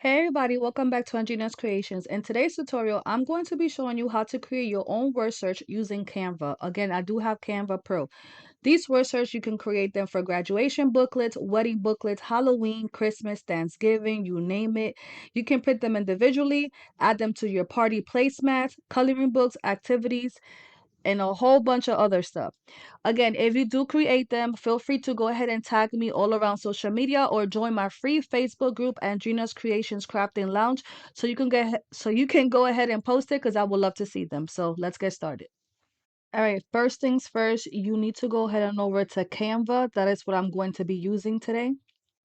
Hey everybody, welcome back to Andrinas Creations. In today's tutorial, I'm going to be showing you how to create your own word search using Canva. Again, I do have Canva Pro. These word search, you can create them for graduation booklets, wedding booklets, Halloween, Christmas, Thanksgiving, you name it. You can print them individually, add them to your party placemats, coloring books, activities, and a whole bunch of other stuff. Again, if you do create them, feel free to go ahead and tag me all around social media or join my free Facebook group, Andrinas Creations Crafting Lounge, so you can go ahead and post it because I would love to see them. So let's get started. All right, first things first, you need to go ahead and over to Canva. That is what I'm going to be using today.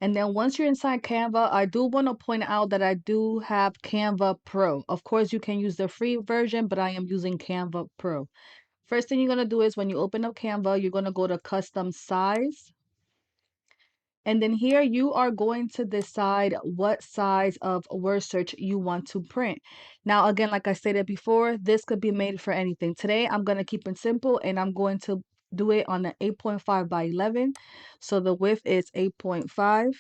And then once you're inside Canva, I do want to point out that I do have Canva Pro. Of course, you can use the free version, but I am using Canva Pro. First thing you're going to do is when you open up Canva, you're going to go to custom size. And then here you are going to decide what size of word search you want to print. Now, again, like I stated before, this could be made for anything. Today, I'm going to keep it simple and I'm going to do it on an 8.5 by 11. So the width is 8.5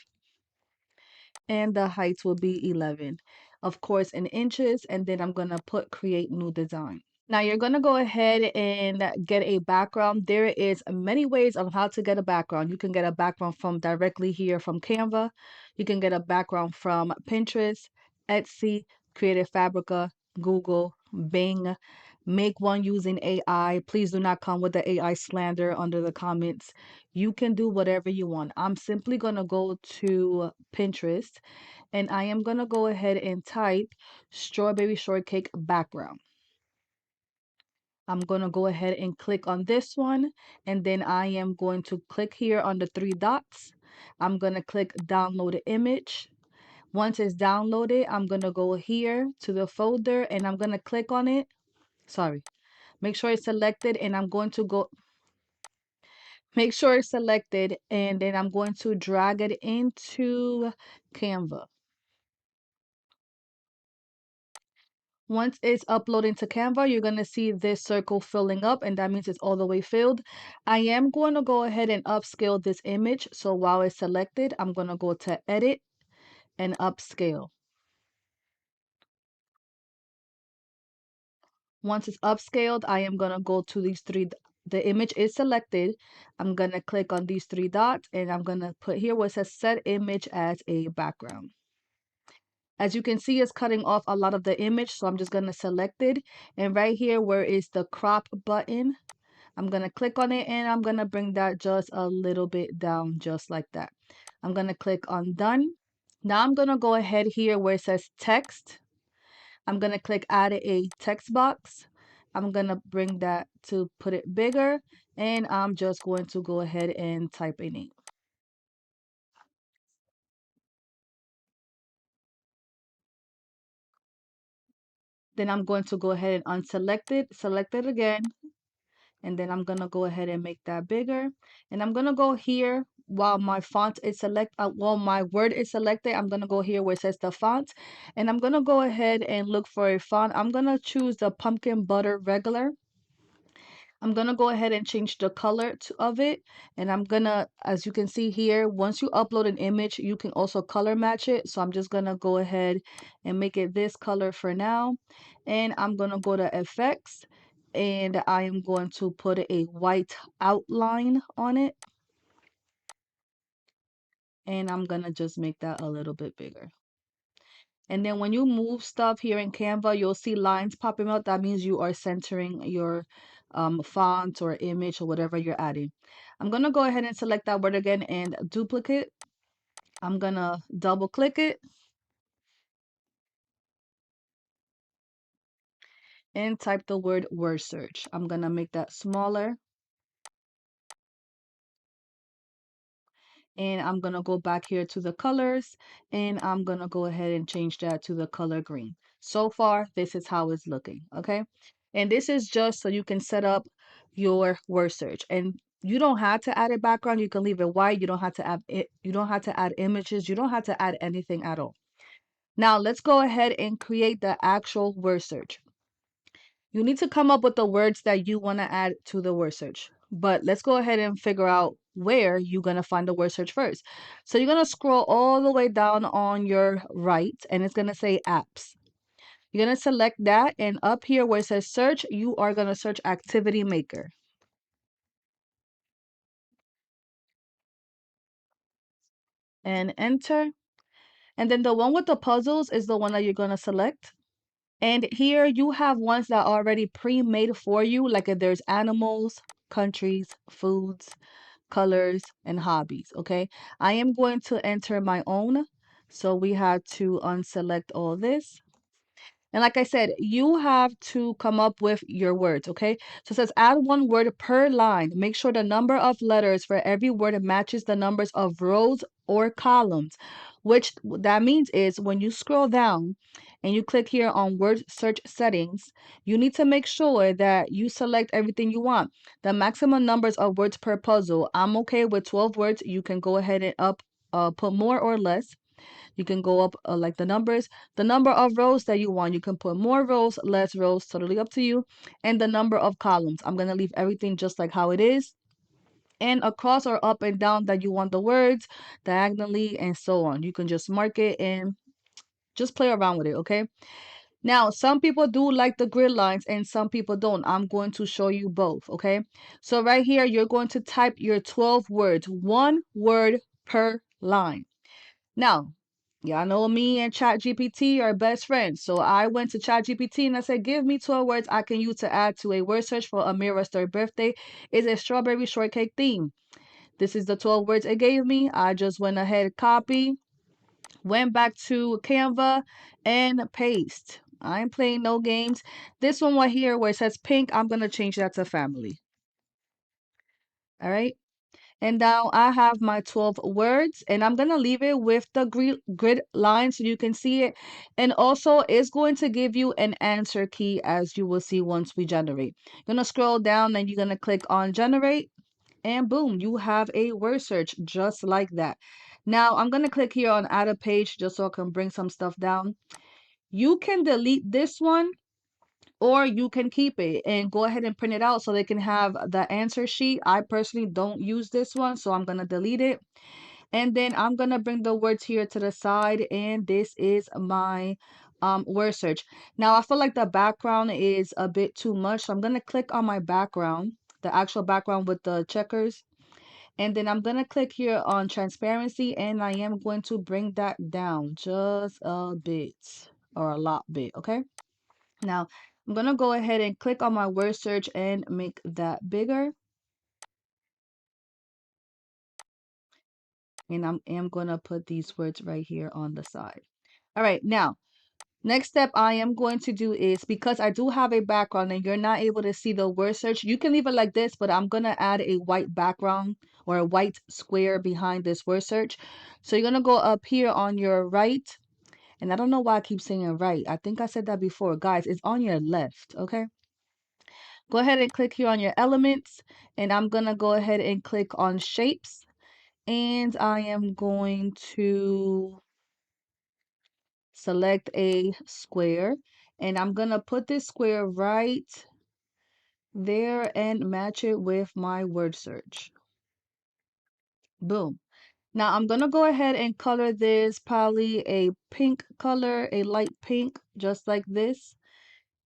and the height will be 11. Of course, in inches. And then I'm going to put create new design. Now you're going to go ahead and get a background. There is many ways on how to get a background. You can get a background from directly here from Canva. You can get a background from Pinterest, Etsy, Creative Fabrica, Google, Bing. Make one using AI. Please do not come with the AI slander under the comments. You can do whatever you want. I'm simply going to go to Pinterest and I am going to go ahead and type strawberry shortcake background. I'm going to go ahead and click on this one, and then I am going to click here on the three dots. I'm going to click download image. Once it's downloaded, I'm going to go here to the folder and I'm going to click on it. Sorry. Make sure it's selected and I'm going to go make sure it's selected and then I'm going to drag it into Canva. Once it's uploading to Canva, you're going to see this circle filling up, and that means it's all the way filled. I am going to go ahead and upscale this image. So while it's selected, I'm going to go to Edit and Upscale. Once it's upscaled, I am going to go to these three. The image is selected. I'm going to click on these three dots, and I'm going to put here where it says Set Image as a Background. As you can see, it's cutting off a lot of the image, so I'm just going to select it. And right here where is the crop button, I'm going to click on it and I'm going to bring that just a little bit down just like that. I'm going to click on done. Now I'm going to go ahead here where it says text. I'm going to click add a text box. I'm going to bring that to put it bigger and I'm just going to go ahead and type a name. Then I'm going to go ahead and unselect it, select it again, and then I'm gonna go ahead and make that bigger. And I'm gonna go here while my font is while my word is selected, I'm gonna go here where it says the font, and I'm gonna go ahead and look for a font. I'm gonna choose the pumpkin butter regular. I'm gonna go ahead and change the color of it, and I'm gonna, as you can see here, once you upload an image, you can also color match it. So I'm just gonna go ahead and make it this color for now, and I'm gonna go to effects, and I am going to put a white outline on it, and I'm gonna just make that a little bit bigger. And then when you move stuff here in Canva, you'll see lines popping out. That means you are centering your font or image or whatever you're adding. I'm going to go ahead and select that word again and duplicate. I'm going to double click it and type the word search. I'm going to make that smaller. And I'm going to go back here to the colors and I'm going to go ahead and change that to the color green. So far, this is how it's looking, okay? And this is just so you can set up your word search. And you don't have to add a background. You can leave it white. You don't have to add it. You don't have to add images. You don't have to add anything at all. Now, let's go ahead and create the actual word search. You need to come up with the words that you want to add to the word search. But let's go ahead and figure out where you're going to find the word search first. So you're going to scroll all the way down on your right, and it's going to say apps. You're going to select that, and up here where it says search, you are going to search Activity Maker and enter. And then the one with the puzzles is the one that you're going to select. And here you have ones that are already pre-made for you, like if there's animals, countries, foods, colors, and hobbies, okay? I am going to enter my own. So we have to unselect all this. And like I said, you have to come up with your words, okay? So it says add one word per line. Make sure the number of letters for every word matches the numbers of rows or columns, which that means is when you scroll down and you click here on word search settings, you need to make sure that you select everything you want. The maximum numbers of words per puzzle. I'm okay with 12 words. You can go ahead and put more or less. You can go up like the number of rows that you want. You can put more rows, less rows, totally up to you. And the number of columns. I'm going to leave everything just like how it is. And across or up and down that you want the words, diagonally, and so on. You can just mark it and just play around with it, okay? Now, some people do like the grid lines and some people don't. I'm going to show you both, okay? So right here, you're going to type your 12 words, one word per line. Now, y'all know me and ChatGPT are best friends. So I went to ChatGPT and I said, give me 12 words I can use to add to a word search for Amira's third birthday. Is a strawberry shortcake theme. This is the 12 words it gave me. I just went ahead, copy, went back to Canva and paste. I ain't playing no games. This one right here where it says pink, I'm going to change that to family. All right. And now I have my 12 words and I'm going to leave it with the grid line so you can see it. And also it's going to give you an answer key as you will see once we generate. You're going to scroll down and you're going to click on generate and boom, you have a word search just like that. Now I'm going to click here on add a page just so I can bring some stuff down. You can delete this one or you can keep it and go ahead and print it out so they can have the answer sheet. I personally don't use this one, so I'm going to delete it. And then I'm going to bring the words here to the side, and this is my word search. Now, I feel like the background is a bit too much, so I'm going to click on my background, the actual background with the checkers. And then I'm going to click here on transparency, and I am going to bring that down just a bit or a lot bit, okay? Now, I'm going to go ahead and click on my word search and make that bigger. And I am going to put these words right here on the side. All right, now, next step I am going to do is because I do have a background and you're not able to see the word search, you can leave it like this, but I'm going to add a white background or a white square behind this word search. So you're going to go up here on your right. And I don't know why I keep saying right. I think I said that before. Guys, it's on your left, okay? Go ahead and click here on your elements, and I'm gonna go ahead and click on shapes, and I am going to select a square, and I'm gonna put this square right there and match it with my word search. Boom. Now I'm gonna go ahead and color this probably a pink color, a light pink, just like this.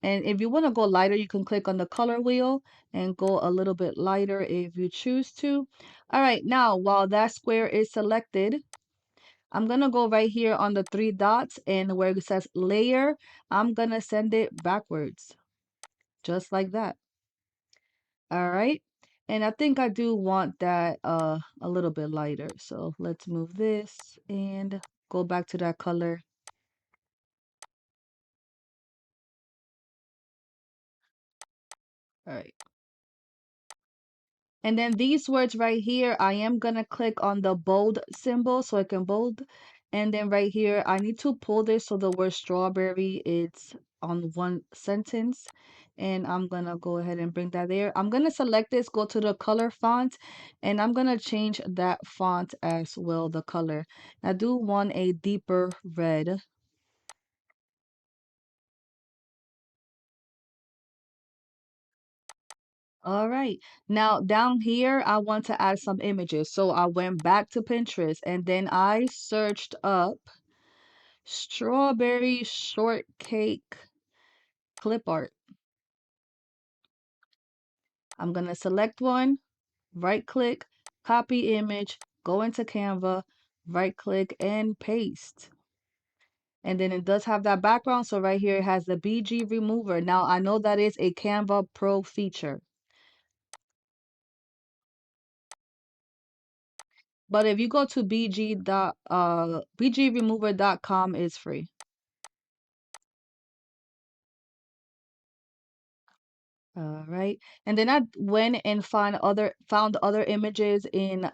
And if you want to go lighter, you can click on the color wheel and go a little bit lighter if you choose to. All right, now while that square is selected, I'm going to go right here on the three dots and where it says layer, I'm going to send it backwards, just like that. All right. And I think I do want that a little bit lighter. So let's move this and go back to that color. All right. And then these words right here, I am gonna click on the bold symbol so I can bold. And then right here, I need to pull this so the word strawberry is on one sentence. And I'm gonna go ahead and bring that there. I'm gonna select this, go to the color font, and I'm gonna change that font as well, the color. I do want a deeper red. All right. Now down here, I want to add some images. So I went back to Pinterest and then I searched up strawberry shortcake clip art. I'm going to select one, right click, copy image, go into Canva, right click and paste. And then it does have that background. So right here it has the BG remover. Now I know that is a Canva Pro feature. But if you go to bgremover.com is free. All right. And then I went and found other images in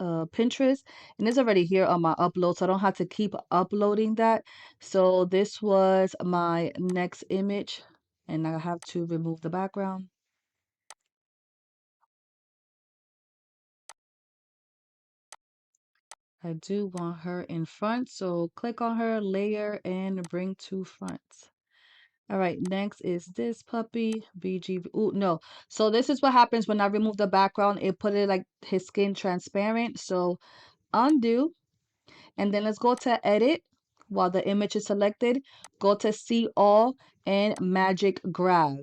Pinterest, and it's already here on my upload, so I don't have to keep uploading that. So this was my next image, and I have to remove the background. I do want her in front, so click on her, layer, and bring to front. All right, next is this puppy, BG. Oh, no. So this is what happens when I remove the background. It put it like his skin transparent. So undo, and then let's go to edit while the image is selected. Go to see all and magic grab.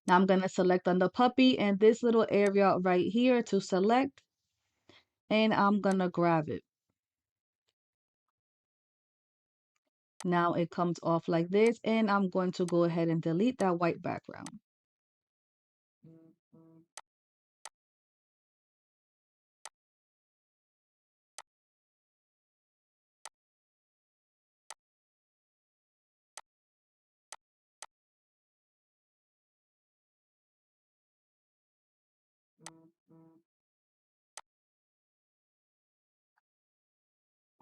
Now I'm going to select on the puppy and this little area right here to select, and I'm going to grab it. Now it comes off like this, and I'm going to go ahead and delete that white background.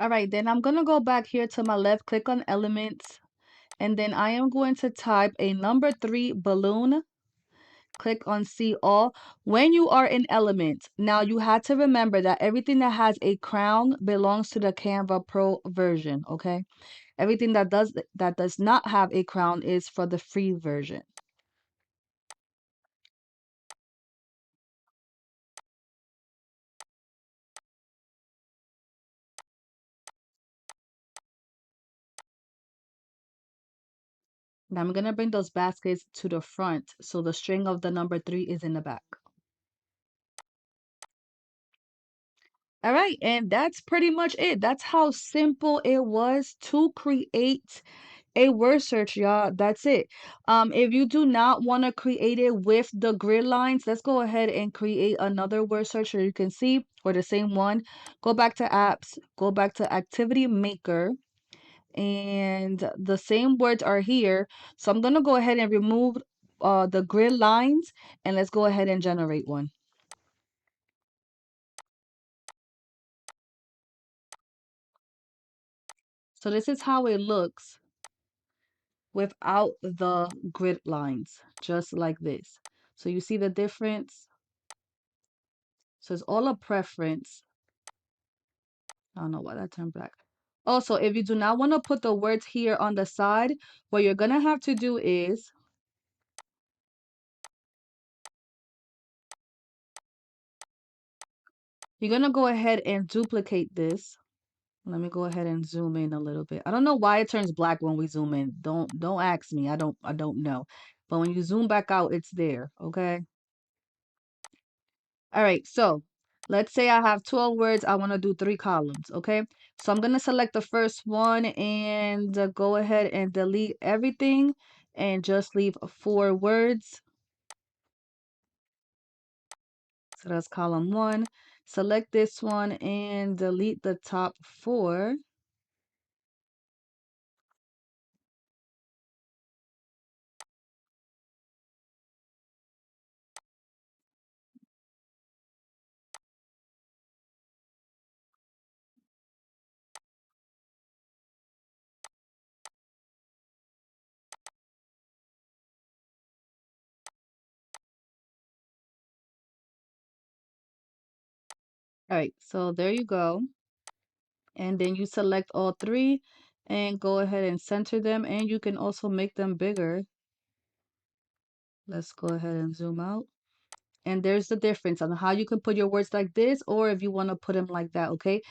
All right, then I'm going to go back here to my left, click on elements, and then I am going to type a number 3 balloon. Click on see all. When you are in elements, now you have to remember that everything that has a crown belongs to the Canva Pro version, okay? Everything that does not have a crown is for the free version. Now I'm gonna bring those baskets to the front so the string of the number 3 is in the back. All right, and that's pretty much it. That's how simple it was to create a word search, y'all. That's it. If you do not want to create it with the grid lines, let's go ahead and create another word search so you can see, or the same one. Go back to apps, go back to activity maker, and the same words are here. So I'm gonna go ahead and remove the grid lines, and let's go ahead and generate one. So this is how it looks without the grid lines, just like this. So you see the difference? So it's all a preference. I don't know why that turned black. Also, if you do not want to put the words here on the side, what you're going to have to do is you're going to go ahead and duplicate this. Let me go ahead and zoom in a little bit. I don't know why it turns black when we zoom in. Don't ask me. I don't know. But when you zoom back out, it's there, okay? All right, so let's say I have 12 words. I want to do 3 columns, okay? So I'm going to select the first one and go ahead and delete everything and just leave 4 words. So that's column 1. Select this one and delete the top 4. All right, so there you go. And then you select all 3 and go ahead and center them, and you can also make them bigger. Let's go ahead and zoom out. And there's the difference on how you can put your words like this or if you want to put them like that, okay?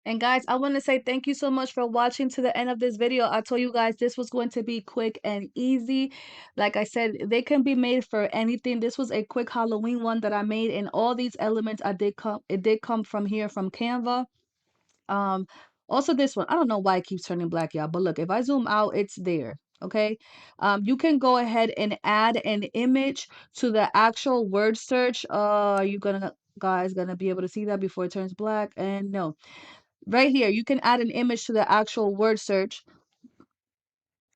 And guys, I want to say thank you so much for watching to the end of this video. I told you guys this was going to be quick and easy. Like I said, they can be made for anything. This was a quick Halloween one that I made, and all these elements it did come from here from Canva. Um, Also this one, I don't know why it keeps turning black, y'all, but look, if I zoom out, it's there. Okay. You can go ahead and add an image to the actual word search. Are you gonna guys gonna be able to see that before it turns black? And no, right here, you can add an image to the actual word search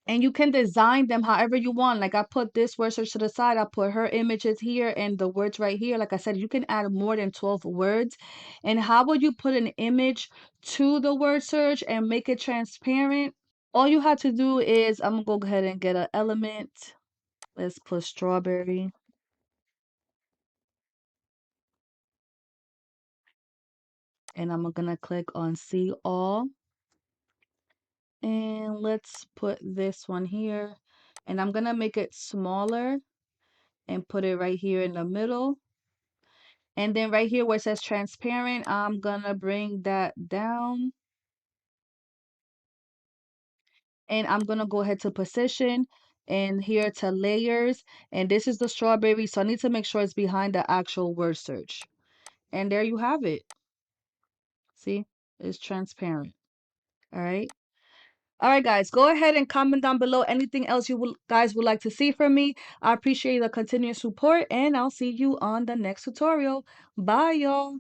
and you can design them however you want. Like I put this word search to the side, I put her images here and the words right here. Like I said, you can add more than 12 words. And how would you put an image to the word search and make it transparent? All you have to do is, I'm gonna go ahead and get an element. Let's put strawberry. And I'm gonna click on see all. And let's put this one here. And I'm gonna make it smaller and put it right here in the middle. And then right here where it says transparent, I'm gonna bring that down. And I'm gonna go ahead to position and here to layers. And this is the strawberry. So I need to make sure it's behind the actual word search. And there you have it. See, it's transparent. All right. All right, guys, go ahead and comment down below anything else guys would like to see from me. I appreciate the continuous support, and I'll see you on the next tutorial. Bye, y'all.